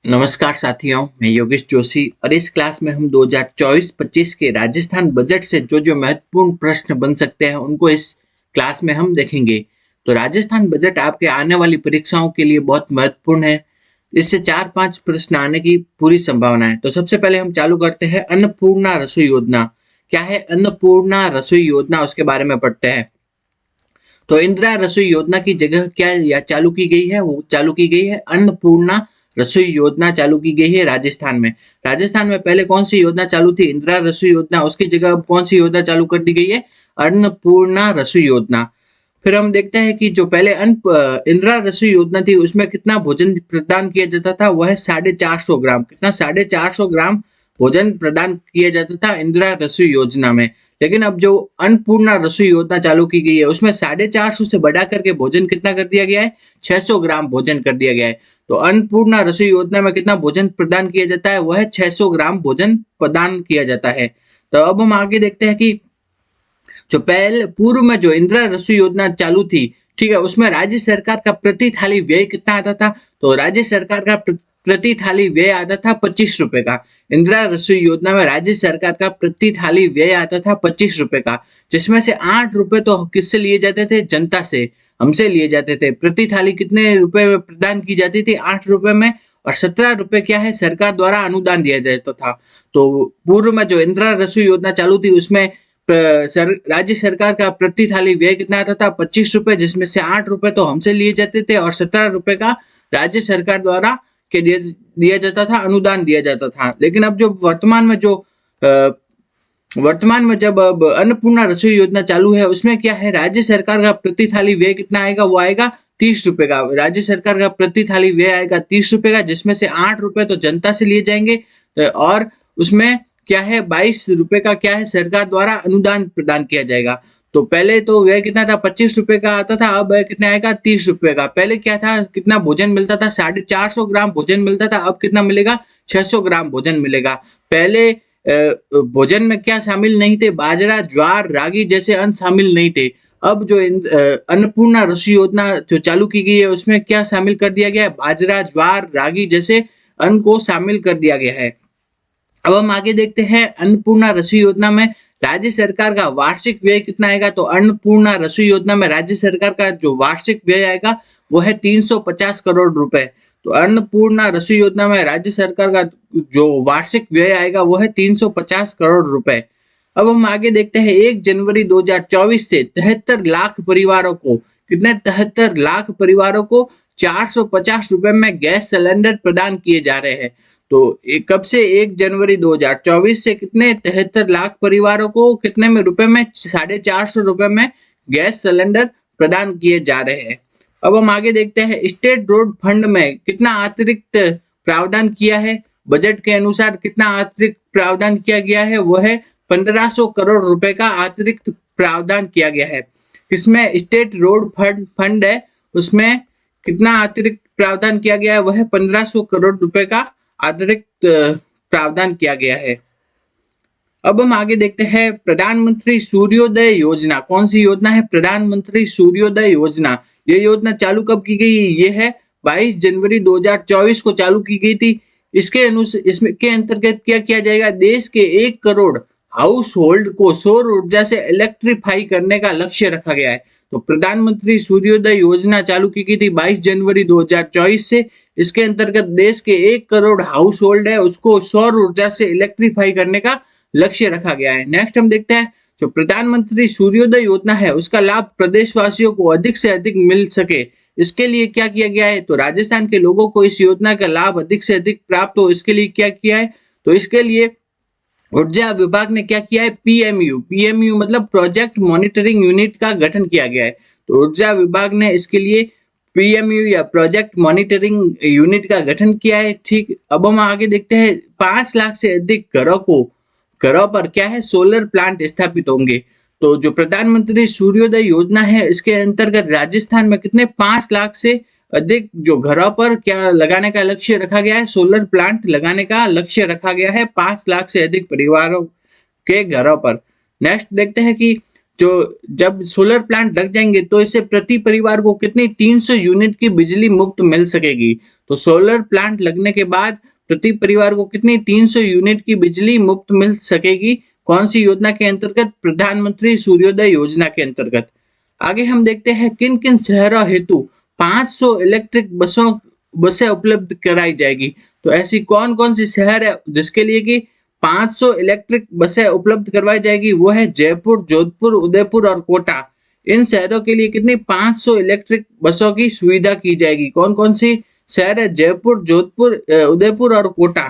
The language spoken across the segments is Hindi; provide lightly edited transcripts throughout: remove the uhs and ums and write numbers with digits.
नमस्कार साथियों, मैं योगेश जोशी और इस क्लास में हम 2024-25 के राजस्थान बजट से जो जो महत्वपूर्ण प्रश्न बन सकते हैं उनको इस क्लास में हम देखेंगे। तो राजस्थान बजट आपके आने वाली परीक्षाओं के लिए बहुत महत्वपूर्ण है। इससे 4-5 प्रश्न आने की पूरी संभावना है। तो सबसे पहले हम चालू करते हैं अन्नपूर्णा रसोई योजना। क्या है अन्नपूर्णा रसोई योजना, उसके बारे में पढ़ते हैं। तो इंदिरा रसोई योजना की जगह क्या या चालू की गई है, वो चालू की गई है अन्नपूर्णा रसोई योजना चालू की गई है राजस्थान में। राजस्थान में पहले कौन सी योजना चालू थी? इंदिरा रसोई योजना। उसकी जगह अब कौन सी योजना चालू कर दी गई है? अन्नपूर्णा रसोई योजना। फिर हम देखते हैं कि जो पहले इंदिरा रसोई योजना थी उसमें कितना भोजन प्रदान किया जाता था? वह 450 ग्राम। कितना? 450 ग्राम भोजन प्रदान किया जाता था इंदिरा रसोई योजना में। लेकिन अब जो अन्नपूर्णा रसोई योजना चालू की गई है उसमें 450 से बढ़ा करके भोजन कितना कर दिया गया है? 600 ग्राम भोजन कर दिया गया है। तो अन्नपूर्णा रसोई योजना में कितना भोजन प्रदान किया जाता है? वह 600 ग्राम भोजन प्रदान किया जाता है। तो अब हम आगे देखते हैं कि जो पहले पूर्व में जो इंदिरा रसोई योजना चालू थी, ठीक है, उसमें राज्य सरकार का प्रति थाली व्यय कितना आता था? तो राज्य सरकार का प्रति थाली व्यय आता था 25 रुपए का। इंदिरा रसोई योजना में राज्य सरकार का प्रति थाली व्यय आता था 25 रुपए का, जिसमें से 8 रुपए तो किससे लिए जाते थे? जनता से, हमसे लिए जाते थे। प्रति थाली कितने रुपए में प्रदान की जाती थी? 8 रुपए में। और 17 रुपए क्या है? सरकार द्वारा अनुदान दिया जाता था। तो पूर्व में जो इंदिरा रसोई योजना चालू थी उसमें राज्य सरकार का प्रति थाली व्यय कितना आता था? 25 रुपए, जिसमें से 8 रुपए तो हमसे लिए जाते थे और 17 रुपए का राज्य सरकार द्वारा के दिया जाता था, अनुदान दिया जाता था। लेकिन अब जो वर्तमान में जब अब अन्नपूर्णा रसोई योजना चालू है उसमें क्या है? राज्य सरकार का प्रति थाली व्यय कितना आएगा? वो आएगा 30 रुपए का। राज्य सरकार का प्रति थाली व्यय आएगा 30 रुपए का, जिसमें से 8 रुपए तो जनता से लिए जाएंगे और उसमें क्या है? 22 रुपए का क्या है? सरकार द्वारा अनुदान प्रदान किया जाएगा। तो पहले तो व्यय कितना था? 25 रुपए का आता था, अब कितना आएगा? 30 रुपए का। पहले क्या था? कितना भोजन मिलता था? 450 ग्राम भोजन मिलता था, अब कितना मिलेगा? 600 ग्राम भोजन मिलेगा। पहले भोजन में क्या शामिल नहीं थे? बाजरा, ज्वार, रागी जैसे अन्न शामिल नहीं थे। अब जो अन्नपूर्णा रसोई योजना जो चालू की गई है उसमें क्या शामिल कर दिया गया है? बाजरा, ज्वार, रागी जैसे अन्न को शामिल कर दिया गया है। अब हम आगे देखते हैं अन्नपूर्णा रसोई योजना में राज्य सरकार का वार्षिक व्यय कितना आएगा? तो अन्नपूर्णा रसोई योजना में राज्य सरकार का जो वार्षिक व्यय आएगा वो है 350 करोड़ रुपए। तो अन्नपूर्णा रसोई योजना में राज्य सरकार का जो वार्षिक व्यय आएगा वो है 350 करोड़ रुपए। अब हम आगे देखते हैं 1 जनवरी 2024 से 73 लाख परिवारों को, कितने? 73 लाख परिवारों को 450 रुपए में गैस सिलेंडर प्रदान किए जा रहे हैं। तो कब से? 1 जनवरी 2024 से कितने? 73 लाख परिवारों को कितने में रुपए में? 450 रुपए में गैस सिलेंडर प्रदान किए जा रहे हैं। अब हम आगे देखते हैं स्टेट रोड फंड में कितना अतिरिक्त प्रावधान किया है? बजट के अनुसार कितना अतिरिक्त प्रावधान किया गया है? वो है 1500 करोड़ रुपए का अतिरिक्त प्रावधान किया गया है। इसमें स्टेट रोड फंड है, उसमें कितना अतिरिक्त प्रावधान किया गया है? वह है 1500 करोड़ रुपए का अतिरिक्त प्रावधान किया गया है। अब हम आगे देखते हैं प्रधानमंत्री सूर्योदय योजना। कौन सी योजना है? प्रधानमंत्री सूर्योदय योजना। ये योजना चालू कब की गई? ये है 22 जनवरी 2024 को चालू की गई थी। इसमें के अंतर्गत क्या किया जाएगा? देश के 1 करोड़ हाउस होल्ड को सौर ऊर्जा से इलेक्ट्रीफाई करने का लक्ष्य रखा गया है। तो प्रधानमंत्री सूर्योदय योजना चालू की गई थी 22 जनवरी 2024 से। इसके अंतर्गत देश के 1 करोड़ हाउस होल्ड है उसको सौर ऊर्जा से इलेक्ट्रीफाई करने का लक्ष्य रखा गया है। नेक्स्ट हम देखते हैं जो प्रधानमंत्री सूर्योदय योजना है उसका लाभ प्रदेशवासियों को अधिक से अधिक मिल सके, इसके लिए क्या किया गया है? तो राजस्थान के लोगों को इस योजना का लाभ अधिक से अधिक प्राप्त हो, इसके लिए क्या किया है? तो इसके लिए ऊर्जा विभाग ने क्या किया है? पीएमयू मतलब प्रोजेक्ट मॉनिटरिंग यूनिट का गठन किया गया है। तो ऊर्जा विभाग ने इसके लिए पीएमयू या प्रोजेक्ट मॉनिटरिंग यूनिट का गठन किया है। ठीक, अब हम आगे देखते हैं 5 लाख से अधिक घरों पर क्या है? सोलर प्लांट स्थापित होंगे। तो जो प्रधानमंत्री सूर्योदय योजना है इसके अंतर्गत राजस्थान में कितने? 5 लाख से अधिक जो घरों पर क्या लगाने का लक्ष्य रखा गया है? सोलर प्लांट लगाने का लक्ष्य रखा गया है 5 लाख से अधिक परिवारों के घरों पर। नेक्स्ट देखते हैं कि जो जब सोलर प्लांट लग जाएंगे तो इससे प्रति परिवार को कितनी 300 यूनिट की बिजली मुफ्त मिल सकेगी। तो सोलर प्लांट लगने के बाद प्रति परिवार को कितनी 300 यूनिट की बिजली मुफ्त मिल सकेगी। कौन सी योजना के अंतर्गत? प्रधानमंत्री सूर्योदय योजना के अंतर्गत। आगे हम देखते हैं किन किन शहरों हेतु 500 इलेक्ट्रिक बसें उपलब्ध कराई जाएगी। तो ऐसी कौन कौन सी शहर है जिसके लिए कि 500 इलेक्ट्रिक बसें उपलब्ध करवाई जाएगी? वो है जयपुर, जोधपुर, उदयपुर और कोटा। इन शहरों के लिए कितनी 500 इलेक्ट्रिक बसों की सुविधा की जाएगी। कौन कौन सी शहर है? जयपुर, जोधपुर, उदयपुर और कोटा।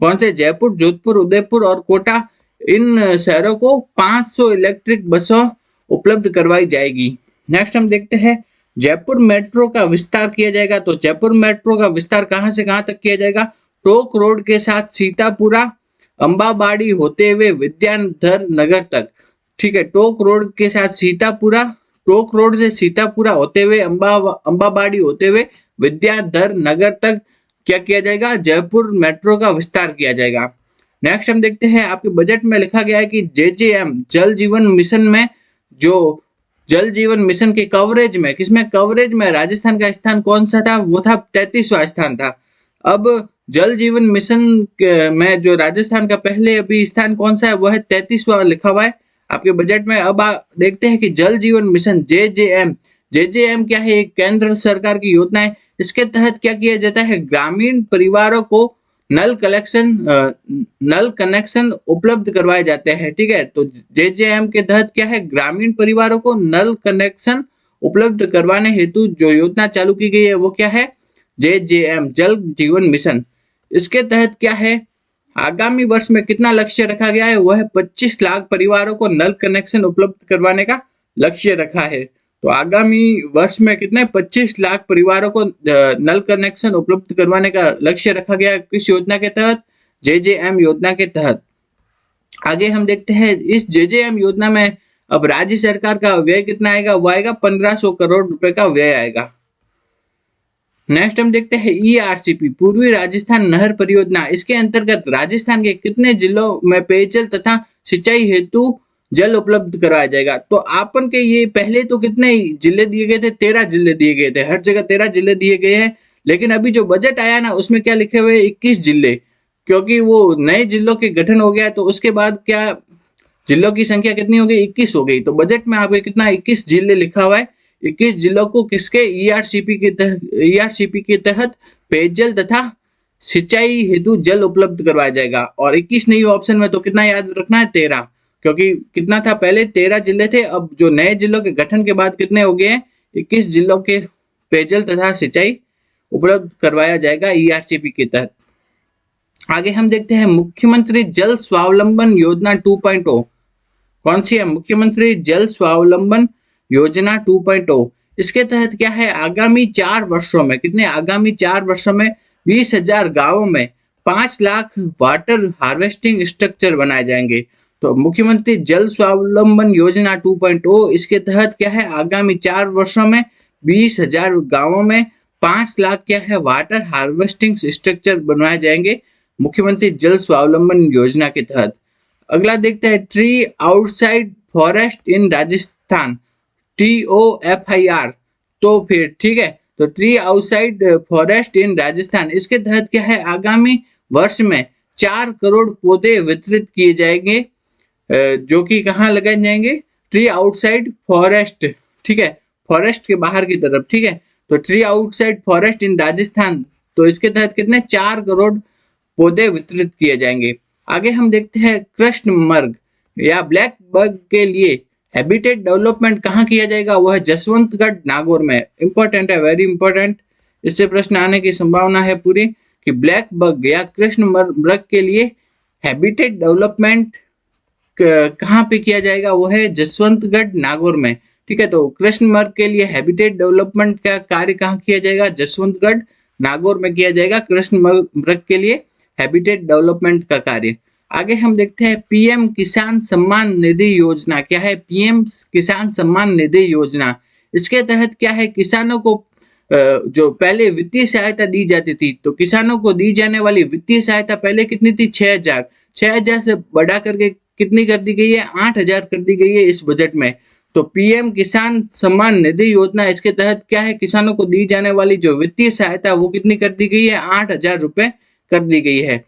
कौन से? जयपुर, जोधपुर, उदयपुर और कोटा। इन शहरों को 500 इलेक्ट्रिक बसों उपलब्ध करवाई जाएगी। नेक्स्ट हम देखते हैं जयपुर मेट्रो का विस्तार किया जाएगा। तो जयपुर मेट्रो का विस्तार कहां से कहां तक किया जाएगा? टोक रोड के साथ सीतापुरा, अंबाबाड़ी होते हुए विद्याधर नगर तक। ठीक है, टोक रोड के साथ सीतापुरा, टोक रोड से सीतापुरा होते हुए अंबाबाड़ी होते हुए विद्याधर नगर तक क्या किया जाएगा? जयपुर मेट्रो का विस्तार किया जाएगा। नेक्स्ट हम देखते हैं आपके बजट में लिखा गया है कि जेजेएम जल जीवन मिशन में, जो जल जीवन मिशन के कवरेज में, किसमें कवरेज में राजस्थान का स्थान कौन सा था? वो था 33वां स्थान था। अब जल जीवन मिशन में जो राजस्थान का पहले अभी स्थान कौन सा है? वो है 33वां लिखा हुआ है आपके बजट में। अब देखते हैं कि जल जीवन मिशन जेजेएम, जेजेएम क्या है? एक केंद्र सरकार की योजना है। इसके तहत क्या किया जाता है? ग्रामीण परिवारों को नल कनेक्शन उपलब्ध करवाए जाते हैं। ठीक है, तो जेजेएम के तहत क्या है? ग्रामीण परिवारों को नल कनेक्शन उपलब्ध करवाने हेतु जो योजना चालू की गई है वो क्या है? जेजेएम जल जीवन मिशन। इसके तहत क्या है? आगामी वर्ष में कितना लक्ष्य रखा गया है? वह है 25 लाख परिवारों को नल कनेक्शन उपलब्ध करवाने का लक्ष्य रखा है। तो आगामी वर्ष में कितने 25 लाख परिवारों को नल कनेक्शन उपलब्ध करवाने का लक्ष्य रखा गया है। किस योजना के तहत? जेजेएम योजना के तहत। आगे हम देखते हैं इस जेजेएम योजना में अब राज्य सरकार का व्यय कितना आएगा? वो आएगा 1500 करोड़ रुपए का व्यय आएगा। नेक्स्ट हम देखते हैं ईआरसीपी पूर्वी राजस्थान नहर परियोजना। इसके अंतर्गत राजस्थान के कितने जिलों में पेयजल तथा सिंचाई हेतु जल उपलब्ध कराया जाएगा? तो आपन के ये पहले तो कितने जिले दिए गए थे? 13 जिले दिए गए थे, हर जगह 13 जिले दिए गए हैं। लेकिन अभी जो बजट आया ना उसमें क्या लिखे हुए? 21 जिले, क्योंकि वो नए जिलों के गठन हो गया। तो उसके बाद क्या जिलों की संख्या कितनी हो गई? 21 हो गई। तो बजट में आपको कितना 21 जिले लिखा हुआ है। 21 जिलों को किसके? ईआरसीपी के तहत पेयजल तथा सिंचाई हेतु जल उपलब्ध करवाया जाएगा। और 21 नहीं ऑप्शन में, तो कितना याद रखना है? 13, क्योंकि कितना था पहले? 13 जिले थे। अब जो नए जिलों के गठन के बाद कितने हो गए हैं? 21 जिलों के पेयजल तथा सिंचाई उपलब्ध करवाया जाएगा ईआरसीपी के तहत। आगे हम देखते हैं मुख्यमंत्री जल स्वावलंबन योजना 2.0। कौन सी है? मुख्यमंत्री जल स्वावलंबन योजना 2.0। इसके तहत क्या है? आगामी 4 वर्षों में, कितने? आगामी 4 वर्षों में 20,000 गांवों में 5 लाख वाटर हार्वेस्टिंग स्ट्रक्चर बनाए जाएंगे। तो मुख्यमंत्री जल स्वावलंबन योजना 2.0, इसके तहत क्या है? आगामी 4 वर्षों में 20,000 गांवों में 5 लाख क्या है? वाटर हार्वेस्टिंग स्ट्रक्चर बनवाए जाएंगे मुख्यमंत्री जल स्वावलंबन योजना के तहत। अगला देखते हैं ट्री आउटसाइड फॉरेस्ट इन राजस्थान, TOFIR। तो फिर ठीक है, तो ट्री आउटसाइड फॉरेस्ट इन राजस्थान, इसके तहत क्या है? आगामी वर्ष में 4 करोड़ पौधे वितरित किए जाएंगे, जो कि कहाँ लगाए जाएंगे? Tree outside forest. ठीक है, फॉरेस्ट के बाहर की तरफ। ठीक है, तो ट्री आउटसाइड फॉरेस्ट इन राजस्थान, तो इसके तहत कितने? 4 करोड़ पौधे वितरित किए जाएंगे। आगे हम देखते हैं कृष्ण मृग या ब्लैक बग के लिए हैबिटेट डेवलपमेंट कहाँ किया जाएगा? वह है जसवंतगढ़ नागौर में। इंपॉर्टेंट है, वेरी इंपॉर्टेंट। इससे प्रश्न आने की संभावना है पूरी कि ब्लैक बग या कृष्ण मृग के लिए हैबिटेट डेवलपमेंट कहाँ पे किया जाएगा? वो है जसवंतगढ़ नागौर में। ठीक है, तो कृष्ण मृग के लिए हैबिटेट डेवलपमेंट का कार्य कहाँ किया जाएगा? जसवंतगढ़ नागौर में किया जाएगा कृष्ण मृग के लिए हैबिटेट डेवलपमेंट का कार्य। आगे हम देखते हैं पीएम किसान सम्मान निधि योजना। क्या है? पीएम किसान सम्मान निधि योजना। इसके तहत क्या है? किसानों को जो पहले वित्तीय सहायता दी जाती थी, तो किसानों को दी जाने वाली वित्तीय सहायता पहले कितनी थी? 6,000 से बढ़ा करके कितनी कर दी गई है? 8,000 कर दी गई है इस बजट में। तो पीएम किसान सम्मान निधि योजना, इसके तहत क्या है, किसानों को दी जाने वाली जो वित्तीय सहायता वो कितनी कर दी गई है? 8,000 रुपए कर दी गई है।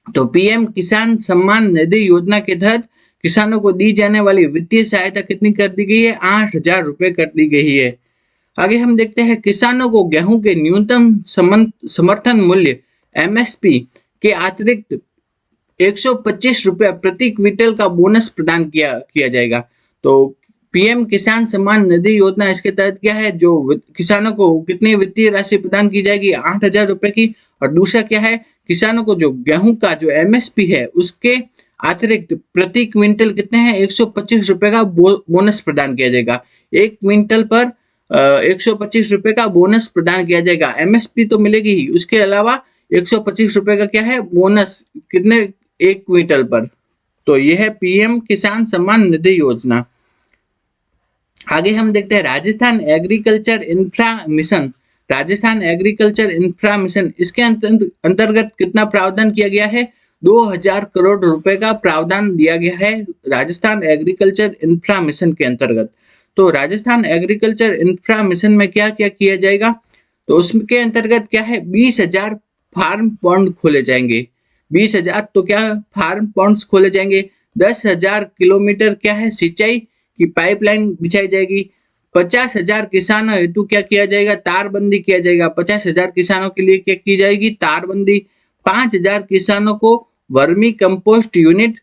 तो पीएम किसान सम्मान निधि योजना के तहत किसानों को दी जाने वाली वित्तीय सहायता कितनी कर दी गई है? 8,000 रुपए कर दी गई है। आगे हम देखते हैं किसानों को गेहूं के न्यूनतम समर्थन मूल्य एमएसपी के अतिरिक्त 125 रुपए प्रति क्विंटल का बोनस प्रदान किया जाएगा। तो पीएम किसान सम्मान निधि योजना, इसके तहत क्या है, जो किसानों को कितनी वित्तीय राशि प्रदान की जाएगी? 8,000 रुपए की। और दूसरा क्या है, किसानों को जो गेहूं का जो एमएसपी है उसके अतिरिक्त प्रति क्विंटल कितने हैं? 125 रुपए का बोनस प्रदान किया जाएगा। एक क्विंटल पर 125 रुपए का बोनस प्रदान किया जाएगा। एमएसपी तो मिलेगी ही, उसके अलावा 125 रुपए का क्या है? बोनस, कितने? एक क्विंटल पर। तो यह है पीएम किसान सम्मान निधि योजना। आगे हम देखते हैं Rajasthan agriculture infra mission. Rajasthan agriculture infra mission, इसके अंतर्गत कितना प्रावधान किया गया है? 2,000 करोड़ रुपए का प्रावधान दिया गया है राजस्थान एग्रीकल्चर इंफ्रा मिशन के अंतर्गत। तो राजस्थान एग्रीकल्चर इंफ्रा मिशन में क्या क्या किया जाएगा? तो उसके अंतर्गत क्या है, 20,000 फार्म पॉन्ड खोले जाएंगे। 20,000 तो क्या फार्म पॉन्ड्स खोले जाएंगे। 10,000 किलोमीटर क्या है, सिंचाई की पाइपलाइन बिछाई जाएगी। 50,000 किसानों हेतु क्या किया जाएगा? तारबंदी किया जाएगा। 50,000 किसानों के लिए क्या की जाएगी? तारबंदी। 5,000 किसानों को वर्मी कंपोस्ट यूनिट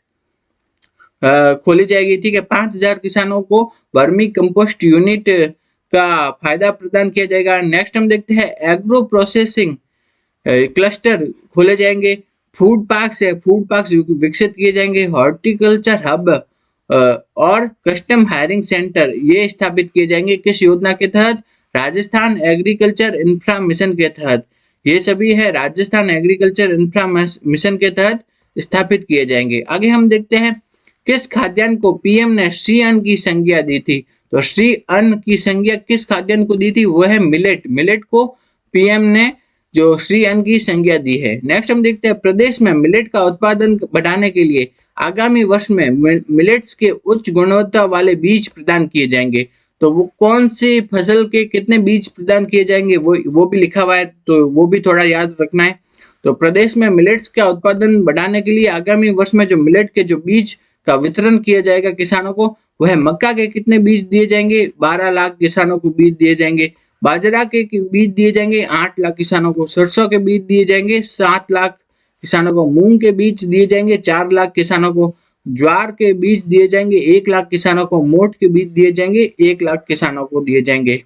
खोली जाएगी। ठीक है, 5,000 किसानों को वर्मी कंपोस्ट यूनिट का फायदा प्रदान किया जाएगा। नेक्स्ट हम देखते हैं एग्रो प्रोसेसिंग क्लस्टर खोले जाएंगे। फूड पार्क्स है, फूड पार्क्स विकसित किए जाएंगे। हॉर्टिकल्चर हब और कस्टम हायरिंग सेंटर ये स्थापित किए जाएंगे। किस योजना के तहत? राजस्थान एग्रीकल्चर इंफ्रा मिशन के तहत। ये सभी है राजस्थान एग्रीकल्चर इंफ्रा मिशन के तहत स्थापित किए जाएंगे। आगे हम देखते हैं किस खाद्यान्न को पीएम ने श्री अन्न की संज्ञा दी थी। तो श्री अन्न की संज्ञा किस खाद्यान्न को दी थी? वह है मिलेट। मिलेट को पीएम ने जो श्री अन्न की संज्ञा दी है। नेक्स्ट हम देखते हैं प्रदेश में मिलेट का उत्पादन बढ़ाने के लिए आगामी वर्ष में मिलेट्स के उच्च गुणवत्ता वाले बीज प्रदान किए जाएंगे। तो वो कौन सी फसल के कितने बीज प्रदान किए जाएंगे वो भी लिखा हुआ है, तो वो भी थोड़ा याद रखना है। तो प्रदेश में मिलेट्स का उत्पादन बढ़ाने के लिए आगामी वर्ष में जो मिलेट के जो बीज का वितरण किया जाएगा किसानों को, वह मक्का के कितने बीज दिए जाएंगे? 12 लाख किसानों को बीज दिए जाएंगे। बाजरा के बीज दिए जाएंगे 8 लाख किसानों को। सरसों के बीज दिए जाएंगे 7 लाख किसानों को। मूंग के बीज दिए जाएंगे 4 लाख किसानों को। ज्वार के बीज दिए जाएंगे 1 लाख किसानों को। मोठ के बीज दिए जाएंगे 1 लाख किसानों को दिए जाएंगे।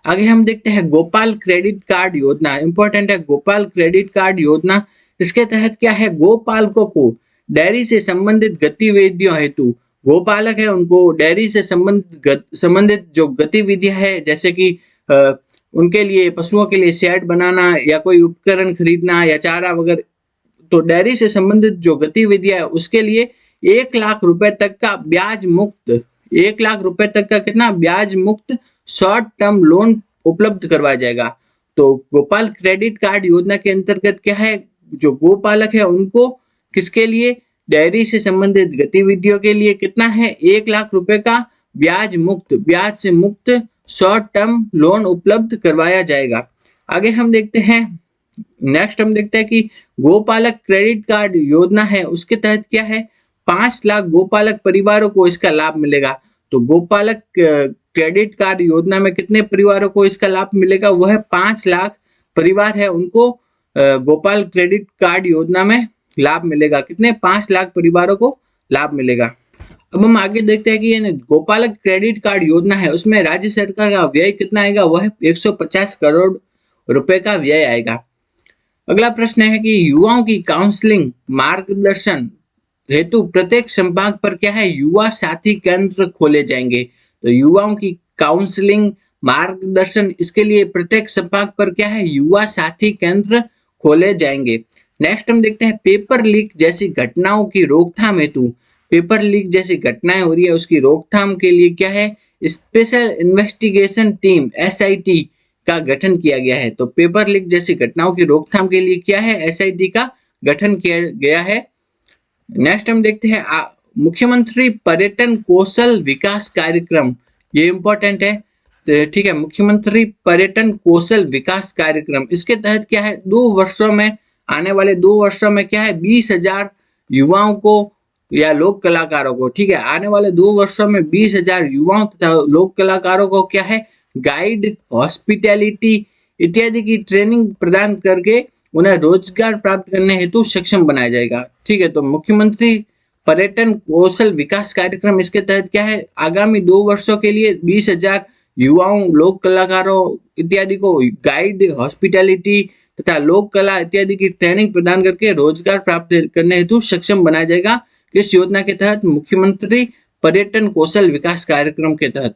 आगे हम देखते हैं गोपाल क्रेडिट कार्ड योजना। इंपॉर्टेंट है गोपाल क्रेडिट कार्ड योजना। इसके तहत क्या है, गोपालकों को डेयरी से संबंधित गतिविधियों हेतु, गोपालक है उनको डेयरी से संबंधित जो गतिविधियां है, जैसे कि उनके लिए पशुओं के लिए शेड बनाना या कोई उपकरण खरीदना या चारा वगैरह, तो डेयरी से संबंधित जो गतिविधियां है उसके लिए 1 लाख रुपए तक का ब्याज मुक्त, 1 लाख रुपए तक का कितना ब्याज मुक्त शॉर्ट टर्म लोन उपलब्ध करवाया जाएगा। तो गोपाल क्रेडिट कार्ड योजना के अंतर्गत क्या है, जो गोपालक है उनको किसके लिए, डेयरी से संबंधित गतिविधियों के लिए कितना है, 1 लाख रुपए का ब्याज से मुक्त शॉर्ट टर्म लोन उपलब्ध करवाया जाएगा। आगे हम देखते हैं, नेक्स्ट हम देखते हैं कि गोपालक क्रेडिट कार्ड योजना है उसके तहत क्या है, 5 लाख गोपालक परिवारों को इसका लाभ मिलेगा। तो गोपालक क्रेडिट कार्ड योजना में कितने परिवारों को इसका लाभ मिलेगा, वह 5 लाख परिवार है उनको गोपाल क्रेडिट कार्ड योजना में लाभ मिलेगा। कितने, 5 लाख परिवारों को लाभ मिलेगा। अब हम आगे देखते हैं कि ये गोपालक क्रेडिट कार्ड योजना है उसमें राज्य सरकार का व्यय कितना आएगा, वह 150 करोड़ रुपए का व्यय आएगा। अगला प्रश्न है कि युवाओं की काउंसलिंग मार्गदर्शन हेतु प्रत्येक संभाग पर क्या है, युवा साथी केंद्र खोले जाएंगे। तो युवाओं की काउंसलिंग मार्गदर्शन, इसके लिए प्रत्येक संभाग पर क्या है, युवा साथी केंद्र खोले जाएंगे। नेक्स्ट हम देखते हैं पेपर लीक जैसी घटनाओं की रोकथाम हेतु, पेपर लीक जैसी घटनाएं हो रही है उसकी रोकथाम के लिए क्या है, स्पेशल इन्वेस्टिगेशन टीम SIT का गठन किया गया है। तो पेपर लीक जैसी घटनाओं की रोकथाम के लिए क्या है, SIT का गठन किया गया है। नेक्स्ट हम देखते हैं मुख्यमंत्री पर्यटन कौशल विकास कार्यक्रम, ये इंपॉर्टेंट है। तो ठीक है, मुख्यमंत्री पर्यटन कौशल विकास कार्यक्रम, इसके तहत क्या है, 2 वर्षों में, आने वाले 2 वर्षों में क्या है, 20,000 युवाओं को या लोक कलाकारों को, ठीक है, आने वाले 2 वर्षों में 20,000 युवाओं तथा लोक कलाकारों को क्या है, गाइड, हॉस्पिटैलिटी इत्यादि की ट्रेनिंग प्रदान करके उन्हें रोजगार प्राप्त करने हेतु सक्षम बनाया जाएगा। ठीक है, तो मुख्यमंत्री पर्यटन कौशल विकास कार्यक्रम, इसके तहत क्या है, आगामी 2 वर्षों के लिए 20,000 युवाओं, लोक कलाकारों इत्यादि को गाइड, हॉस्पिटैलिटी तथा लोक कला इत्यादि की ट्रेनिंग प्रदान करके रोजगार प्राप्त करने हेतु सक्षम बनाया जाएगा। किस योजना के तहत, मुख्यमंत्री पर्यटन कौशल विकास कार्यक्रम के तहत।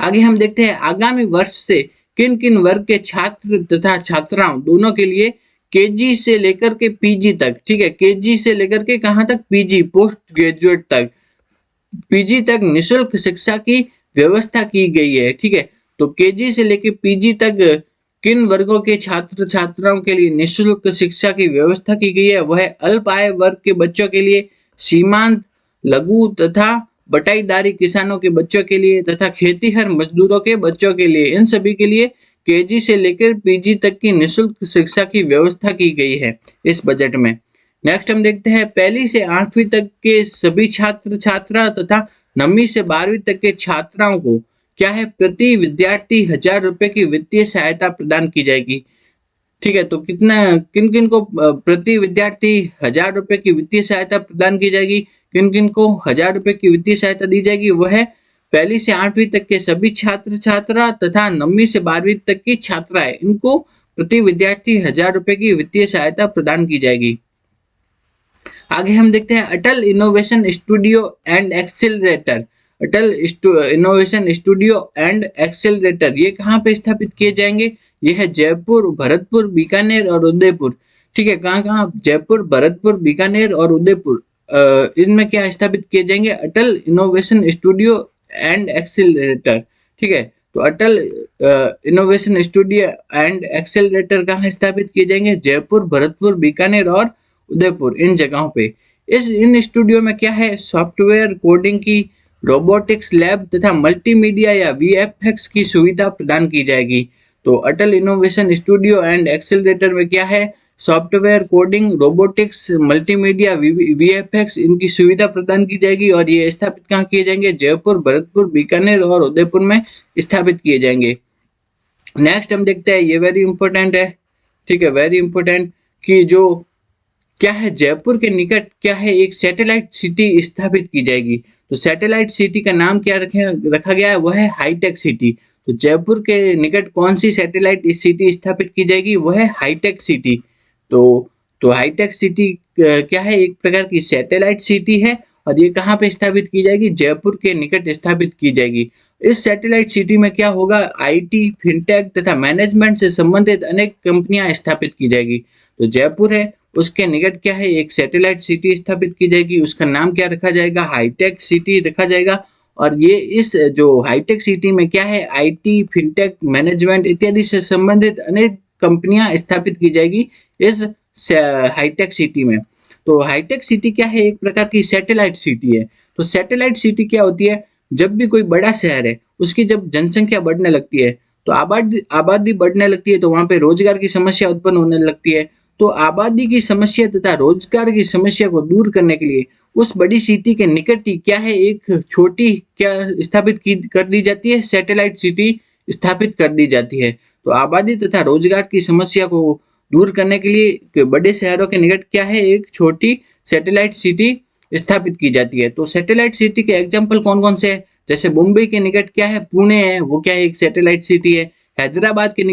आगे हम देखते हैं आगामी वर्ष से किन किन वर्ग के छात्र तथा छात्राओं दोनों के लिए केजी से लेकर के पीजी तक, ठीक है, केजी से लेकर के कहां तक, पीजी, पोस्ट ग्रेजुएट तक, पीजी तक निशुल्क शिक्षा की व्यवस्था की गई है। ठीक है, तो केजी से लेकर पीजी तक किन वर्गों के छात्र छात्राओं के लिए निशुल्क शिक्षा की व्यवस्था की गई है, वह अल्प आय वर्ग के बच्चों के लिए, सीमांत, लघु तथा बटाईदारी किसानों के बच्चों के लिए तथा खेतीहर मजदूरों के बच्चों के लिए, इन सभी के लिए केजी से लेकर पीजी तक की निशुल्क शिक्षा की व्यवस्था की गई है इस बजट में। नेक्स्ट हम देखते हैं 1ली से 8वीं तक के सभी छात्र छात्रा तथा 9वीं से 12वीं तक के छात्राओं को क्या है, प्रति विद्यार्थी 1,000 रुपए की वित्तीय सहायता प्रदान की जाएगी। ठीक है, तो कितना, किन किन को प्रति विद्यार्थी 1,000 रुपए की वित्तीय सहायता प्रदान की जाएगी, किन किन को 1,000 रुपए की वित्तीय सहायता दी जाएगी, वह है 1ली से 8वीं तक के सभी छात्र छात्रा तथा 9वीं से 12वीं तक की छात्राएं, इनको प्रति विद्यार्थी 1,000 रुपए की वित्तीय सहायता प्रदान की जाएगी। आगे हम देखते हैं Atal Innovation Studio and Accelerator. Atal Innovation Studio and Accelerator ये कहाँ पे स्थापित किए जाएंगे, ये है जयपुर, भरतपुर, बीकानेर और उदयपुर। ठीक है, कहाँ कहाँ, जयपुर, भरतपुर, बीकानेर और उदयपुर, इनमें क्या स्थापित किए जाएंगे, अटल इनोवेशन स्टूडियो एंड एक्सेलरेटर। ठीक है, तो अटल इनोवेशन स्टूडियो एंड एक्सेलरेटर कहाँ स्थापित किए जाएंगे, जयपुर, भरतपुर, बीकानेर और उदयपुर, इन जगहों पे। इन स्टूडियो में क्या है, सॉफ्टवेयर कोडिंग की, रोबोटिक्स लैब तथा मल्टीमीडिया या वीएफएक्स की सुविधा प्रदान की जाएगी। तो अटल इनोवेशन स्टूडियो एंड एक्सेलरेटर में क्या है, software coding, robotics, multimedia, VFX, इनकी सुविधा प्रदान की जाएगी और ये स्थापित कहाँ किए जाएंगे, जयपुर, भरतपुर, बीकानेर और उदयपुर में स्थापित किए जाएंगे। नेक्स्ट हम देखते हैं, ये वेरी इंपॉर्टेंट है, ठीक है, वेरी इंपॉर्टेंट, कि जो क्या है, जयपुर के निकट क्या है, एक सैटेलाइट सिटी स्थापित की जाएगी। तो सैटेलाइट सिटी का नाम क्या रखा गया है, वह है हाईटेक सिटी। तो जयपुर के निकट कौन सी सैटेलाइट सिटी स्थापित की जाएगी, वह है हाईटेक सिटी। तो हाईटेक सिटी क्या है, एक प्रकार की सैटेलाइट सिटी है और ये कहाँ पे स्थापित की जाएगी, जयपुर के निकट स्थापित की जाएगी। इस सैटेलाइट सिटी में क्या होगा, आईटी, फिनटेक तथा मैनेजमेंट से संबंधित अनेक कंपनियां स्थापित की जाएगी। तो जयपुर है, उसके निकट क्या है, एक सैटेलाइट सिटी स्थापित की जाएगी, उसका नाम क्या रखा जाएगा, हाईटेक सिटी रखा जाएगा। और ये इस जो हाईटेक सिटी में क्या है, आईटी, फिनटेक, मैनेजमेंट इत्यादि से संबंधित अनेक कंपनियां स्थापित की जाएगी इस हाईटेक सिटी में। तो हाईटेक सिटी क्या है, एक प्रकार की सैटेलाइट सिटी है। तो सैटेलाइट सिटी क्या होती है, जब भी कोई बड़ा शहर है उसकी जब जनसंख्या बढ़ने लगती है तो आबादी बढ़ने लगती है, तो वहां पे रोजगार की समस्या उत्पन्न होने लगती है। तो आबादी की समस्या तथा रोजगार की समस्या को दूर करने के लिए उस बड़ी सिटी के निकट ही क्या है, एक छोटी क्या स्थापित कर दी जाती है, सैटेलाइट सिटी स्थापित कर दी जाती है। तो आबादी तथा रोजगार की समस्या को दूर करने के लिए बड़े शहरों के निकट क्या है, एक छोटी सैटेलाइट सिटी स्थापित की जाती है। तो सैटेलाइट सिटी के एग्जाम्पल कौन कौन से है, जैसे मुंबई के निकट क्या है, पुणे है, वो क्या है, एक सैटेलाइट सिटी है। हैदराबाद के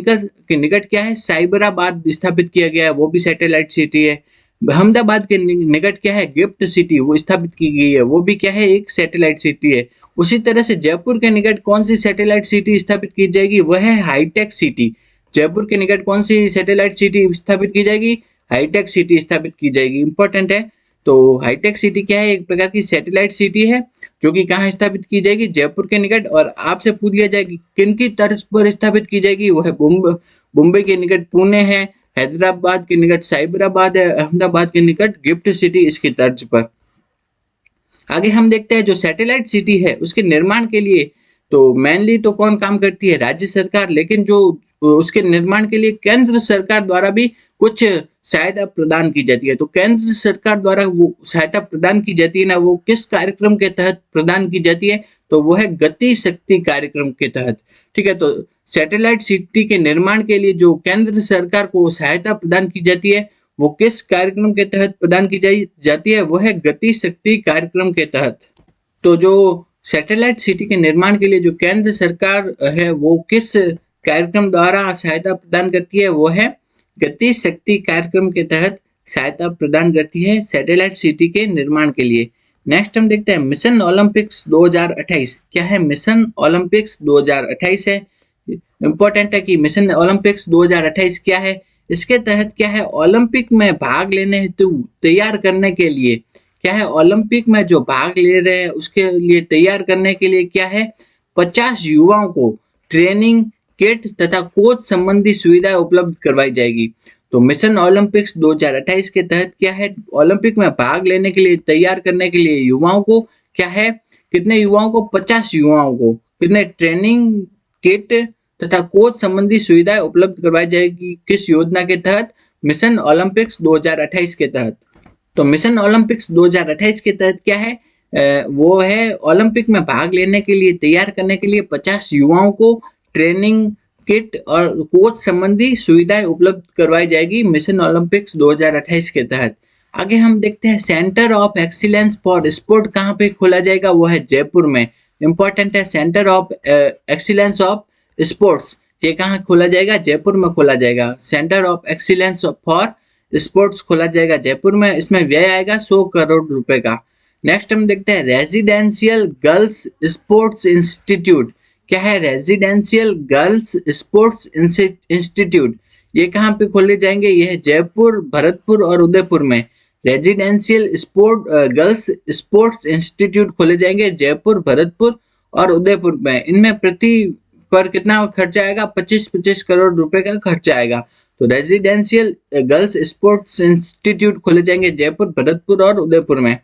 निकट क्या है, साइबराबाद स्थापित किया गया है, वो भी सैटेलाइट सिटी है। अहमदाबाद के निकट क्या है, गिफ्ट सिटी, वो स्थापित की गई है, वो भी क्या है, एक सैटेलाइट सिटी है। उसी तरह से जयपुर के निकट कौन सी सैटेलाइट सिटी स्थापित की जाएगी, वह है हाईटेक सिटी। जयपुर के निकट कौन सी सैटेलाइट सिटी स्थापित की जाएगी, हाईटेक सिटी स्थापित की जाएगी, इंपॉर्टेंट है। तो हाईटेक सिटी क्या है, एक प्रकार की सैटेलाइट सिटी है जो कि कहाँ स्थापित की जाएगी, जयपुर के निकट। और आपसे पूछ लिया जाएगी किन की तर्ज पर स्थापित की जाएगी, वो है मुंबई के निकट पुणे है, हैदराबाद के निकट साइबराबाद है, अहमदाबाद के निकट गिफ्ट सिटी इसकी तर्ज पर। आगे हम देखते हैं जो सैटेलाइट सिटी है उसके निर्माण के लिए तो मेनली तो कौन काम करती है, राज्य सरकार, लेकिन जो उसके निर्माण के लिए केंद्र सरकार द्वारा भी कुछ सहायता प्रदान की जाती है। तो केंद्र सरकार द्वारा वो सहायता प्रदान की जाती है ना, वो किस कार्यक्रम के तहत प्रदान की जाती है, तो वो है गति शक्ति कार्यक्रम के तहत। ठीक है, तो सैटेलाइट सिटी के निर्माण के लिए जो केंद्र सरकार को सहायता प्रदान की जाती है वो किस कार्यक्रम के तहत प्रदान की जाती है, वो है गति शक्ति कार्यक्रम के तहत। तो जो सैटेलाइट सिटी के निर्माण के लिए जो केंद्र सरकार है वो किस कार्यक्रम द्वारा सहायता प्रदान करती है, वो है गति शक्ति कार्यक्रम के तहत सहायता प्रदान करती है सैटेलाइट सिटी के निर्माण के लिए। नेक्स्ट हम देखते हैं मिशन ओलंपिक्स 2028। क्या है मिशन ओलंपिक्स 2028 है। इंपॉर्टेंट है कि मिशन ओलंपिक्स 2028 क्या है। इसके तहत क्या है, ओलंपिक में भाग लेने हेतु तैयार करने के लिए क्या है, ओलंपिक में जो भाग ले रहे हैं उसके लिए तैयार करने के लिए क्या है, 50 युवाओं को ट्रेनिंग किट तथा कोच संबंधी सुविधाएं उपलब्ध करवाई जाएगी। तो मिशन ओलंपिक्स 2028 के तहत क्या है, ओलंपिक में भाग लेने के लिए तैयार करने के लिए युवाओं को क्या है, कितने युवाओं को, 50 युवाओं को कितने ट्रेनिंग किट तथा कोच संबंधी सुविधाएं उपलब्ध करवाई जाएगी। किस योजना के तहत, मिशन ओलंपिक्स 2028 के तहत। तो मिशन ओलंपिक्स 2028 के तहत क्या है, वो है ओलंपिक में भाग लेने के लिए तैयार करने के लिए 50 युवाओं को ट्रेनिंग किट और कोच संबंधी सुविधाएं उपलब्ध करवाई जाएगी मिशन ओलंपिक्स 2028 के तहत। आगे हम देखते हैं centre of excellence for sport कहाँ पे खोला जाएगा, वो है जयपुर में। इंपॉर्टेंट है, centre of excellence of sports ये कहाँ खोला जाएगा, जयपुर में खोला जाएगा। Centre of excellence for sports खोला जाएगा जयपुर में। इसमें व्यय आएगा 100 करोड़ रुपए का। नेक्स्ट हम देखते हैं रेजिडेंशियल गर्ल्स स्पोर्ट्स इंस्टीट्यूट। क्या है, रेजिडेंशियल गर्ल्स स्पोर्ट्स इंस्टीट्यूट ये कहाँ पे खोले जाएंगे, ये है जयपुर, भरतपुर और उदयपुर में। रेजिडेंशियल गर्ल्स स्पोर्ट्स इंस्टीट्यूट खोले जाएंगे जयपुर, भरतपुर और उदयपुर में। इनमें प्रति पर कितना खर्चा आएगा, 25-25 करोड़ रुपए का खर्चा आएगा। तो रेजिडेंशियल गर्ल्स स्पोर्ट्स इंस्टीट्यूट खोले जाएंगे जयपुर, भरतपुर और उदयपुर में।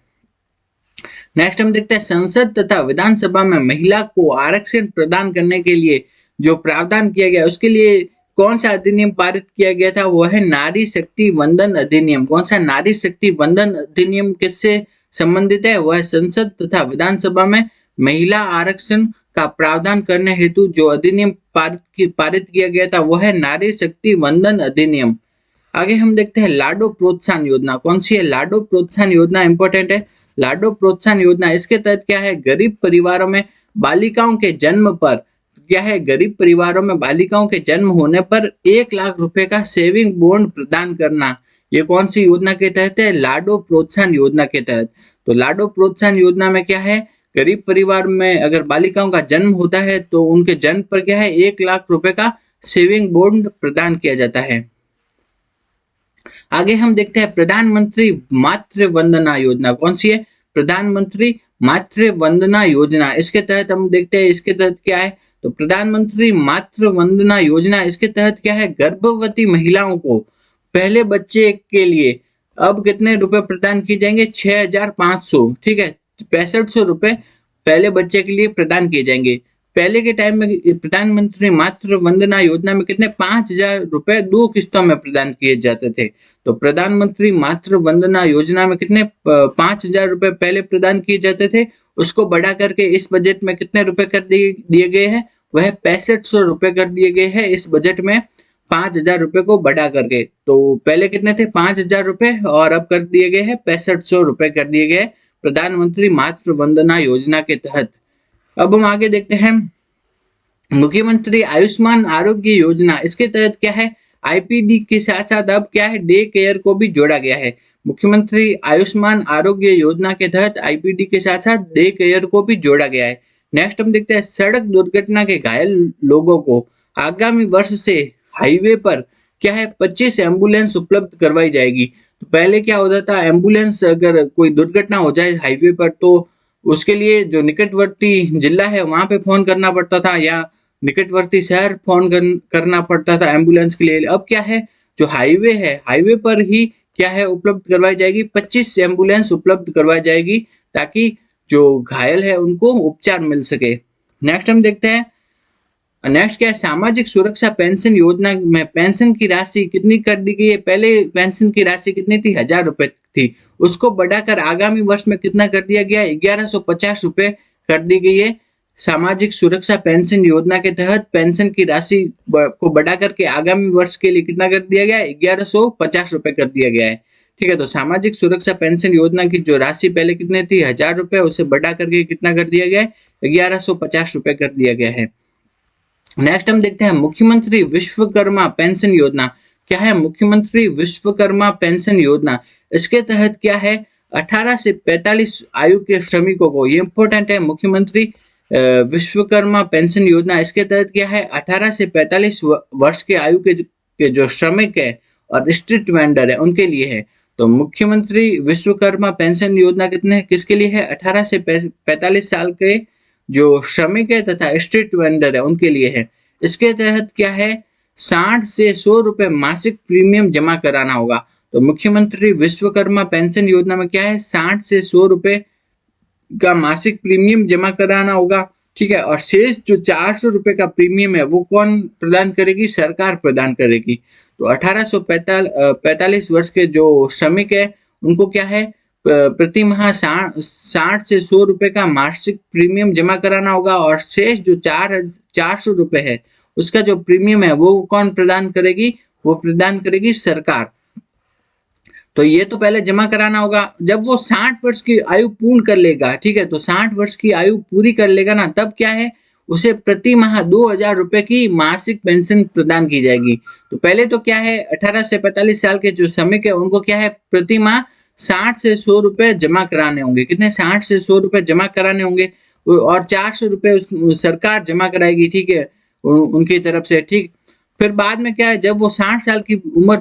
नेक्स्ट हम देखते हैं संसद तथा विधानसभा में महिला को आरक्षण प्रदान करने के लिए जो प्रावधान किया गया उसके लिए कौन सा अधिनियम पारित किया गया था, वो है नारी शक्ति वंदन अधिनियम। कौन सा, नारी शक्ति वंदन अधिनियम किससे संबंधित है, वह संसद तथा विधानसभा में महिला आरक्षण का प्रावधान करने हेतु जो अधिनियम पारित किया गया था वो है नारी शक्ति वंदन अधिनियम। आगे हम देखते हैं लाडो प्रोत्साहन योजना। कौन सी है, लाडो प्रोत्साहन योजना इंपॉर्टेंट है। लाडो प्रोत्साहन योजना इसके तहत क्या है, गरीब परिवारों में बालिकाओं के जन्म पर क्या है, गरीब परिवारों में बालिकाओं के जन्म होने पर 1 लाख रुपए का सेविंग बॉन्ड प्रदान करना। ये कौन सी योजना के तहत है, लाडो प्रोत्साहन योजना के तहत। तो लाडो प्रोत्साहन योजना में क्या है, गरीब परिवार में अगर बालिकाओं का जन्म होता है तो उनके जन्म पर क्या है, 1 लाख रुपए का सेविंग बॉन्ड प्रदान किया जाता है। आगे हम देखते हैं प्रधानमंत्री मातृ वंदना योजना। कौन सी है, प्रधानमंत्री मातृ वंदना योजना। इसके तहत हम देखते हैं इसके तहत क्या है, तो प्रधानमंत्री मातृ वंदना योजना इसके तहत क्या है, गर्भवती महिलाओं को पहले बच्चे के लिए अब कितने रुपए प्रदान किए जाएंगे, 6500। ठीक है, 6500 रुपए पहले बच्चे के लिए प्रदान किए जाएंगे। पहले के टाइम में प्रधानमंत्री मातृ वंदना योजना में कितने, 5000 रुपए 2 किस्तों में प्रदान किए जाते थे। तो प्रधानमंत्री मातृ वंदना योजना में कितने, 5000 रुपए पहले प्रदान किए जाते थे, उसको बढ़ा करके इस बजट में कितने रुपए कर दिए गए हैं, वह 6500 रुपए कर दिए गए हैं इस बजट में, 5000 रुपए को बढ़ा करके। तो पहले कितने थे, 5000 रुपए, और अब कर दिए गए हैं 6500 रुपए कर दिए गए प्रधानमंत्री मातृ वंदना योजना के तहत। अब हम आगे देखते हैं मुख्यमंत्री आयुष्मान आरोग्य योजना। इसके तहत क्या है, आईपीडी के साथ साथ अब क्या है, डे केयर को भी जोड़ा गया है। मुख्यमंत्री आयुष्मान आरोग्य योजना के तहत आईपीडी के साथ साथ डे केयर को भी जोड़ा गया है। नेक्स्ट हम देखते हैं सड़क दुर्घटना के घायल लोगों को आगामी वर्ष से हाईवे पर क्या है, 25 एम्बुलेंस उपलब्ध करवाई जाएगी। तो पहले क्या होता था, एम्बुलेंस अगर कोई दुर्घटना हो जाए हाईवे पर तो उसके लिए जो निकटवर्ती जिला है वहां पे फोन करना पड़ता था या निकटवर्ती शहर फोन करना पड़ता था एम्बुलेंस के लिए। अब क्या है, जो हाईवे है, हाईवे पर ही क्या है उपलब्ध करवाई जाएगी, 25 एम्बुलेंस उपलब्ध करवाई जाएगी ताकि जो घायल है उनको उपचार मिल सके। नेक्स्ट हम देखते हैं, नेक्स्ट क्या है, सामाजिक सुरक्षा पेंशन योजना में पेंशन की राशि कितनी कर दी गई है। पहले पेंशन की राशि कितनी थी, 1000 रुपए थी, उसको बढ़ाकर आगामी वर्ष में कितना कर दिया गया, 1150 रुपए कर दी गई है। सामाजिक सुरक्षा पेंशन योजना के तहत पेंशन की राशि को बढ़ा करके आगामी वर्ष के लिए कितना कर दिया गया है, 1150 रुपए कर दिया गया है। ठीक है, तो सामाजिक सुरक्षा पेंशन योजना की जो राशि पहले कितनी थी, 1000 रुपए, उसे बढ़ा करके कितना कर दिया गया है, 1150 रुपए कर दिया गया है। नेक्स्ट हम देखते हैं मुख्यमंत्री विश्वकर्मा पेंशन योजना। क्या है मुख्यमंत्री विश्वकर्मा पेंशन योजना, इसके तहत क्या है, 18 से 45 आयु के श्रमिकों को, ये इंपॉर्टेंट है, मुख्यमंत्री विश्वकर्मा पेंशन योजना, इसके तहत क्या है, 18 से 45 वर्ष के आयु के जो श्रमिक है और स्ट्रीट वेंडर है उनके लिए है। तो मुख्यमंत्री विश्वकर्मा पेंशन योजना कितने किसके लिए है, 18 से 45 साल के जो श्रमिक है तथा स्ट्रीट वेंडर है उनके लिए है। इसके तहत क्या है, 60 से 100 रुपए मासिक प्रीमियम जमा कराना होगा। तो मुख्यमंत्री विश्वकर्मा पेंशन योजना में क्या है, 60 से 100 रुपए का मासिक प्रीमियम जमा कराना होगा। ठीक है, और शेष जो 400 रुपए का प्रीमियम है वो कौन प्रदान करेगी, सरकार प्रदान करेगी। तो 1845 वर्ष के जो श्रमिक है उनको क्या है, प्रति माह 60 से 100 रुपए का मासिक प्रीमियम जमा कराना होगा, और शेष जो 400 रुपए है उसका जो प्रीमियम है वो कौन प्रदान करेगी, वो प्रदान करेगी सरकार। तो ये तो पहले जमा कराना होगा। जब वो 60 वर्ष की आयु पूर्ण कर लेगा, ठीक है, तो 60 वर्ष की आयु पूरी कर लेगा ना, तब क्या है, उसे प्रति माह 2000 रुपए की मासिक पेंशन प्रदान की जाएगी। तो पहले तो क्या है, 18 से 45 साल के जो श्रमिक है उनको क्या है, प्रति माह 60 से 100 रुपए जमा कराने होंगे। कितने, 60 से 100 रुपए जमा कराने होंगे, और 400 रुपए सरकार जमा कराएगी। ठीक है, उनकी तरफ से। ठीक, फिर बाद में क्या है, जब वो 60 साल की उम्र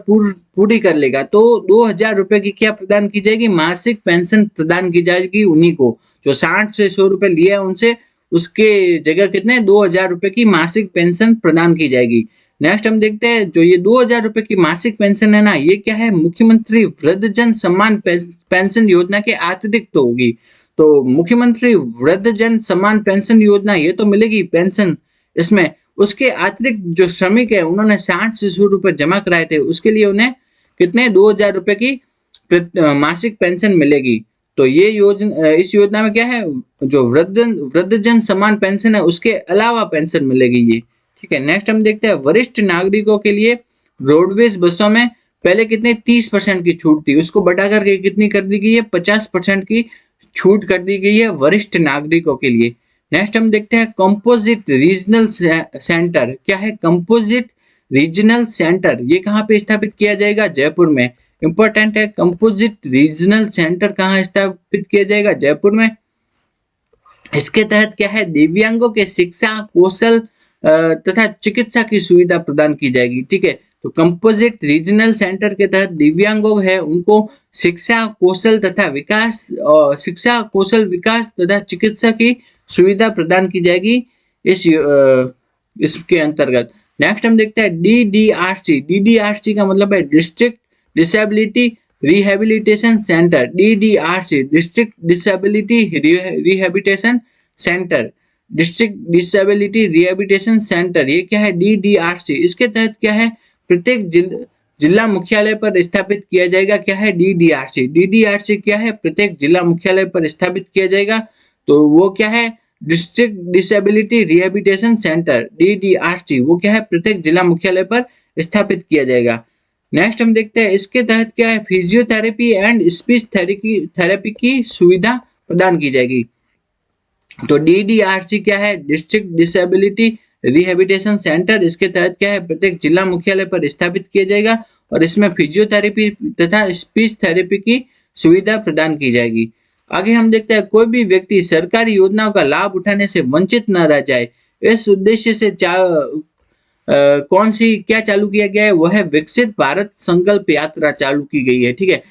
पूरी कर लेगा तो 2000 रुपए की क्या प्रदान की जाएगी, मासिक पेंशन प्रदान की जाएगी उन्हीं को जो 60 से 100 रुपए लिए हैं उनसे, उसके जगह कितने, 2000 रुपए की मासिक पेंशन प्रदान की जाएगी। नेक्स्ट हम देखते हैं, जो ये 2000 रुपए की मासिक पेंशन है ना, ये क्या है, मुख्यमंत्री वृद्धजन सम्मान पेंशन योजना के अतिरिक्त होगी। तो मुख्यमंत्री वृद्धजन सम्मान पेंशन योजना ये तो मिलेगी पेंशन, इसमें उसके अतिरिक्त जो श्रमिक है उन्होंने 60 से 100 रुपए जमा कराए थे, उसके लिए उन्हें कितने, 2000 रुपए की मासिक पेंशन मिलेगी। तो ये योजना, इस योजना में क्या है, जो वृद्धजन सम्मान पेंशन है उसके अलावा पेंशन मिलेगी ये। ठीक है, नेक्स्ट हम देखते हैं, वरिष्ठ नागरिकों के लिए रोडवेज बसों में पहले कितने, 30% की छूट थी, उसको बढ़ा करके कितनी कर दी गई है, 50% की छूट कर दी गई है वरिष्ठ नागरिकों के लिए। नेक्स्ट हम देखते हैं, कंपोजिट रीजनल सेंटर। क्या है, कंपोजिट रीजनल सेंटर, ये कहाँ पे स्थापित किया जाएगा, जयपुर में। इंपॉर्टेंट है, कंपोजिट रीजनल सेंटर कहाँ स्थापित किया जाएगा, जयपुर में। इसके तहत क्या है, दिव्यांगों के शिक्षा, कौशल तथा चिकित्सा की सुविधा प्रदान की जाएगी। ठीक है, तो कंपोजिट रीजनल सेंटर के तहत दिव्यांगों है उनको शिक्षा, कौशल तथा विकास, शिक्षा, कौशल विकास तथा चिकित्सा की सुविधा प्रदान की जाएगी इसके अंतर्गत। नेक्स्ट हम देखते हैं DDRC। DDRC का मतलब है district disability rehabilitation centre. DDRC district disability rehabilitation centre, district disability rehabilitation centre, ये क्या है, DDRC। इसके तहत क्या है, प्रत्येक जिला मुख्यालय पर स्थापित किया जाएगा। क्या है, DDRC। DDRC क्या है, प्रत्येक जिला मुख्यालय पर स्थापित किया जाएगा। तो वो क्या है, district disability rehabilitation centre, DDRC, वो क्या है, प्रत्येक जिला मुख्यालय पर स्थापित किया जाएगा। नेक्स्ट हम देखते हैं, इसके तहत क्या है, फिजियोथेरेपी एंड स्पीच थेरेपी की सुविधा प्रदान की जाएगी। तो DDRC क्या है, डिस्ट्रिक्ट डिसेबिलिटी रिहेबिलिटेशन सेंटर, इसके तहत क्या है, प्रत्येक जिला मुख्यालय पर स्थापित किया जाएगा और इसमें फिजियोथेरेपी तथा स्पीच थेरेपी की सुविधा प्रदान की जाएगी। आगे हम देखते हैं, कोई भी व्यक्ति सरकारी योजनाओं का लाभ उठाने से वंचित न रह जाए, इस उद्देश्य से कौन सी क्या चालू किया गया है, वह है विकसित भारत संकल्प यात्रा चालू की गई है। ठीक है,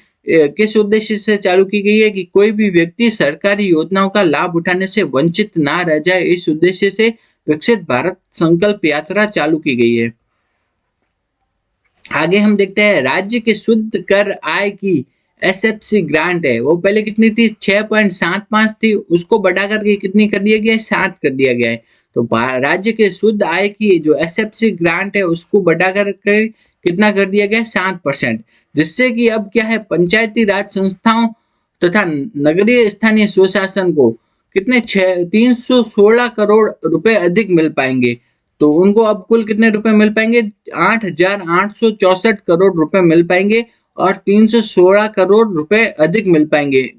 किस उद्देश्य से चालू की गई है कि कोई भी व्यक्ति सरकारी योजनाओं का लाभ उठाने से वंचित ना रह जाए, इस उद्देश्य से विकसित भारत संकल्प यात्रा चालू की गई है। आगे हम देखते हैं राज्य के शुद्ध कर आय की एसएफसी ग्रांट है वो पहले कितनी थी 6.75 थी, उसको बढ़ा करके कितनी कर दिया गया है 7 कर दिया गया है। तो राज्य के शुद्ध आय की जो एसएफसी ग्रांट है उसको बढ़ा करके कितना कर दिया गया है 7%, जिससे कि अब क्या है पंचायती राज संस्थाओं तथा नगरीय स्थानीय स्वशासन को कितने 316 करोड़ रुपए अधिक मिल पाएंगे। तो उनको अब कुल कितने रुपए मिल पाएंगे 8,864 करोड़ रुपए मिल पाएंगे और 316 करोड़ रुपए अधिक मिल पाएंगे।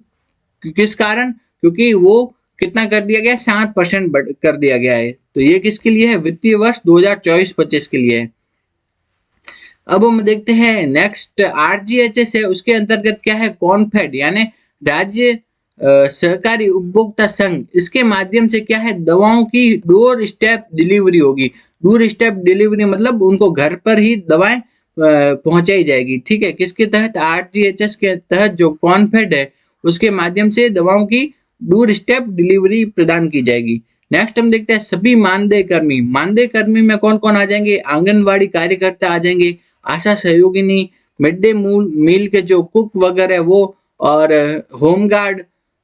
किस कारण? क्योंकि वो कितना कर दिया गया 7% कर दिया गया है। तो ये किसके लिए है? वित्तीय वर्ष 2024-25 के लिए है। अब हम देखते हैं नेक्स्ट आरजीएचएस है, उसके अंतर्गत क्या है कॉनफेड यानी राज्य सहकारी उपभोक्ता संघ, इसके माध्यम से क्या है दवाओं की डोर स्टेप डिलीवरी होगी। डोर स्टेप डिलीवरी मतलब उनको घर पर ही दवाएं पहुंचाई जाएगी। ठीक है, किसके तहत? आरजीएचएस के तहत जो कॉनफेड है उसके माध्यम से दवाओं की डोर स्टेप डिलीवरी प्रदान की जाएगी। नेक्स्ट हम देखते हैं सभी मानदेय कर्मी। मानदेय कर्मी में कौन कौन आ जाएंगे? आंगनवाड़ी कार्यकर्ता आ जाएंगे, आशा सहयोगिनी, मिड डे मील के जो कुक वगैरह वो, और होमगार्ड,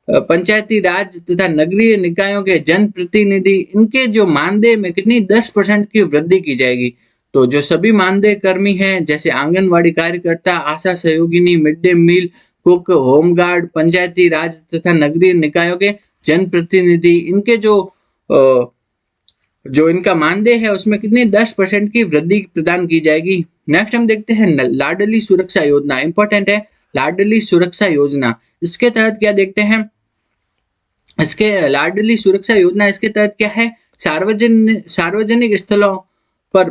पंचायती राज तथा नगरीय निकायों के जनप्रतिनिधि, इनके जो मानदेय में कितनी 10% की वृद्धि की जाएगी। तो जो सभी मानदेय कर्मी हैं जैसे आंगनवाड़ी कार्यकर्ता, आशा सहयोगिनी, mid day meal cook, home guard, Panchayati Raj तथा नगरीय निकायों के जनप्रतिनिधि, इनके जो इनका मानदेय है उसमें कितनी 10% की वृद्धि प्रदान की जाएगी। नेक्स्ट हम देखते हैं लाडली सुरक्षा योजना, इंपॉर्टेंट है लाडली सुरक्षा योजना। इसके तहत क्या देखते हैं? इसके लाडली सुरक्षा योजना इसके तहत क्या है सार्वजनिक स्थलों पर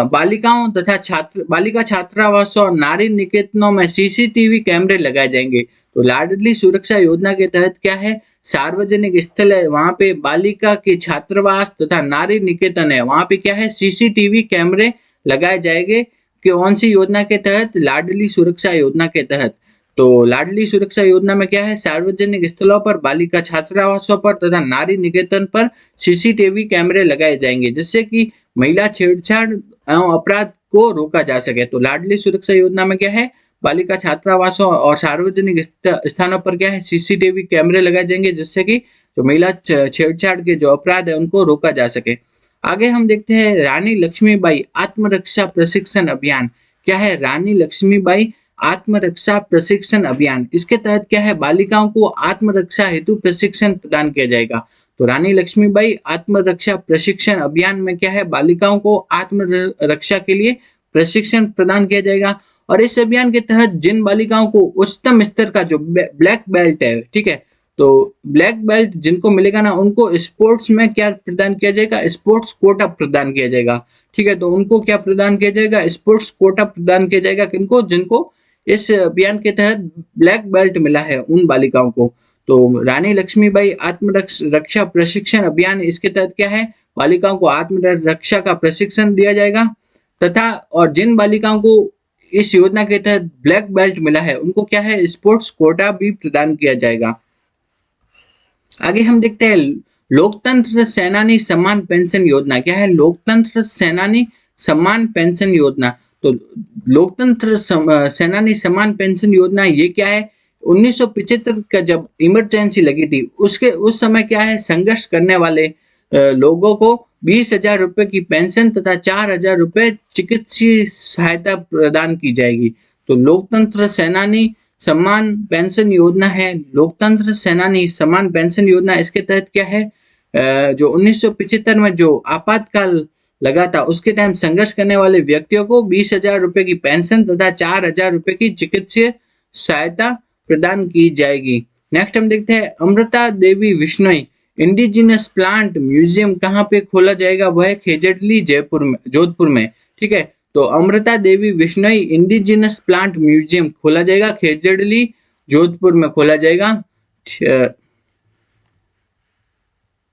बालिकाओं तथा बालिका छात्रावासों और नारी निकेतनों में सीसीटीवी कैमरे लगाए जाएंगे। तो लाडली सुरक्षा योजना के तहत क्या है सार्वजनिक स्थल है वहां पे बालिका के छात्रावास तथा नारी निकेतन है वहां पे क्या है सीसीटीवी कैमरे लगाए जाएंगे। कौन सी योजना के तहत? लाडली सुरक्षा योजना के तहत। तो लाडली सुरक्षा योजना में क्या है सार्वजनिक स्थलों पर बालिका छात्रावासों पर तथा नारी निकेतन पर सीसीटीवी कैमरे लगाए जाएंगे जिससे कि महिला छेड़छाड़ एवं अपराध को रोका जा सके। तो लाडली सुरक्षा योजना में क्या है बालिका छात्रावासों और सार्वजनिक स्थानों पर क्या है सीसीटीवी कैमरे लगाए जाएंगे जिससे कि जो महिला छेड़छाड़ के जो अपराध है उनको रोका जा सके। आगे हम देखते हैं रानी लक्ष्मीबाई आत्मरक्षा प्रशिक्षण अभियान। क्या है? रानी लक्ष्मीबाई आत्मरक्षा प्रशिक्षण अभियान। इसके तहत क्या है बालिकाओं को आत्मरक्षा हेतु प्रशिक्षण प्रदान किया जाएगा। तो रानी लक्ष्मीबाई आत्मरक्षा प्रशिक्षण अभियान में क्या है बालिकाओं को आत्मरक्षा के लिए प्रशिक्षण प्रदान किया जाएगा। और इस अभियान के तहत जिन बालिकाओं को उच्चतम स्तर का जो ब्लैक बेल्ट है, ठीक है, तो ब्लैक बेल्ट जिनको मिलेगा ना उनको स्पोर्ट्स में क्या प्रदान किया जाएगा? स्पोर्ट्स कोटा प्रदान किया जाएगा। ठीक है, तो उनको क्या प्रदान किया जाएगा? स्पोर्ट्स कोटा प्रदान किया जाएगा। किनको? जिनको इस अभियान के तहत ब्लैक बेल्ट मिला है उन बालिकाओं को। तो रानी लक्ष्मीबाई आत्मरक्षा प्रशिक्षण अभियान, इसके तहत क्या है बालिकाओं को आत्मरक्षा का प्रशिक्षण दिया जाएगा तथा और जिन बालिकाओं को इस योजना के तहत ब्लैक बेल्ट मिला है उनको क्या है स्पोर्ट्स कोटा भी प्रदान किया जाएगा। आगे हम देखते हैं लोकतंत्र सेनानी सम्मान पेंशन योजना। क्या है? लोकतंत्र सेनानी सम्मान पेंशन योजना। तो लोकतंत्र सेनानी सम्मान पेंशन योजना ये क्या है 1975 का जब इमरजेंसी लगी थी उसके उस समय क्या है संघर्ष करने वाले लोगों को 20,000 रुपए की पेंशन तथा 4,000 रुपए चिकित्सीय सहायता प्रदान की जाएगी। तो लोकतंत्र सेनानी सम्मान पेंशन योजना है लोकतंत्र सेनानी सम्मान पेंशन योजना। इसके तहत क्या है जो 1975 में जो आपातकाल लगा था उसके टाइम संघर्ष करने वाले व्यक्तियों को 20,000 रुपए की पेंशन तथा 4,000 रुपए की चिकित्सीय सहायता प्रदान की जाएगी। नेक्स्ट हम देखते हैं Amrita Devi Bishnoi indigenous plant museum कहाँ पे खोला जाएगा? वह है खेजड़ली जोधपुर में। ठीक है, तो Amrita Devi Bishnoi indigenous plant museum खोला जाएगा खेजड़ली जोधपुर में खोला जाएगा।